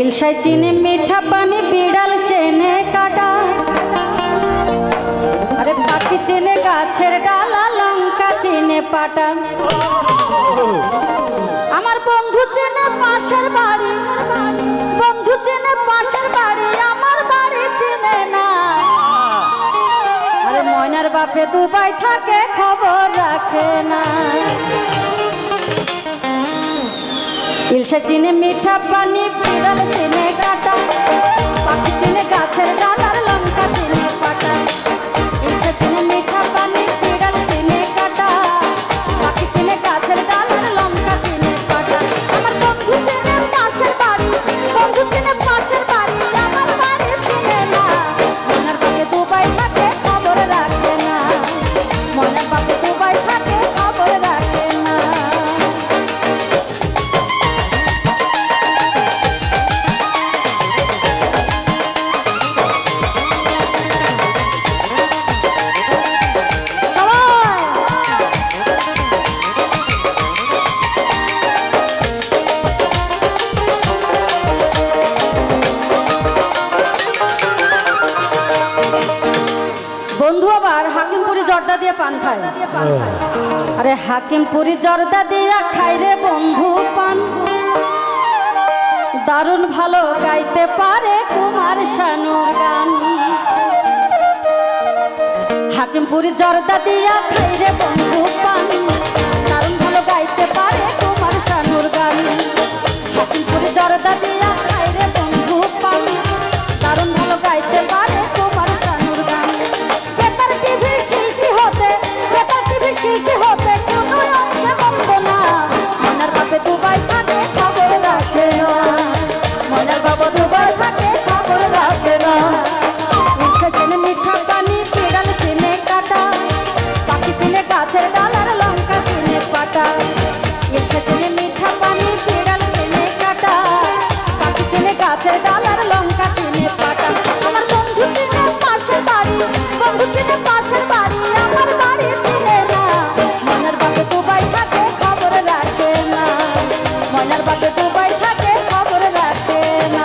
ইলশাই চিনি মিঠা পানি বিড়াল চেনে কাটা, আরে পাখি চেনে গাছের ডালা, লঙ্কা চেনে পাটা। আমার বন্ধু চেনে পাশের বাড়ি, বন্ধু চেনে পাশের বাড়ি, আমার বাড়ি চেনে না। আরে ময়নার বাপে দুবাই থাকে, খবর রাখে না। ইলশা চিনে মিঠা পানি বিড়াল চেনে কাটা, পাখি চেনে গাছের ডালার, লঙ্কা চেনে পাটা। ইলশা চিনে মিঠা পানি বিড়াল চেনে কাটা, পাখি চেনে গাছের ডালার, লঙ্কা চেনে পাটা। আমার বন্ধু চেনে পাশের বাড়ি, বন্ধু চেনে পাশের বাড়ি, আমার বাড়ি চেনে না। ময়নার বাপে দুবাই থাকে, খবর রাখে না। ময়নার বাপে দুবাই থাকে, খবর রাখে না। বন্ধু আবার হাকিমপুরি জর্দা দিয়ে পান খায়। আরে হাকিমপুরি জর্দা দিয়া খাই রে বন্ধু পান, দারুণ ভালো গাইতে পারে কুমার শানুর গান। হাকিমপুরি জর্দা দিয়া খাই রে বন্ধু পান, দারুণ ভালো গাইতে পারে কুমার শানুর গান। হাকিমপুরি জর্দা দিয়া খাই রে বন্ধু পান, দারুণ ভালো গাইতে পারে কুমার শানুর গান। বেতার টিভির শিল্পী হতে, বেতার টিভির শিল্পী হতে কোনো অংশে মন্দ না। ময়নার বাপে দুবাই থাকে, খবর রাখে না। ময়নার বাবা দুবাই থাকে, খবর রাখে না। ইলশা চেনে মিঠা পানি বিড়াল চেনে কাটা, পাখি চেনে গাছের ডালার, লঙ্কা চেনে পাটা। ইলশা চেনে মিঠা পানি বিড়াল চেনে কাটা, পাখি চেনে গাছের ডালার, লঙ্কা চেনে পাটা। আমার বন্ধু চেনে পাশের বাড়ি, বন্ধু চেনে পাশের বাড়ি, আমার বাড়ি চেনে না। ময়নার বাপে দুবাই থাকে, খবর রাখে না। ময়নার বাপে দুবাই থাকে, খবর রাখে না।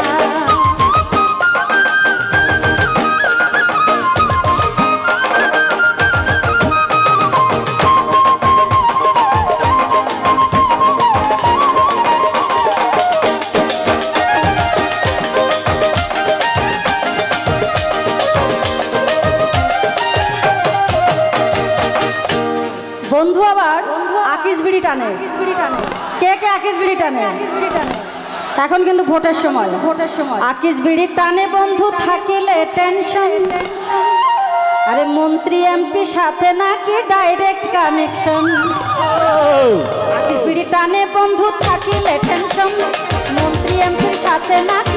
বন্ধু আবার আকিস বিড়ি টানে। কে কে আকিস বিড়ি টানে? এখন কিন্তু ভোটের সময়, ভোটের সময় আকিস বিড়ি টানে বন্ধু থাকিলে টেনশন। আরে মন্ত্রী এমপি সাথে নাকি ডাইরেক্ট কানেকশন। আকিস বিড়ি টানে বন্ধু থাকিলে টেনশন, মন্ত্রী এমপির সাথে নাকি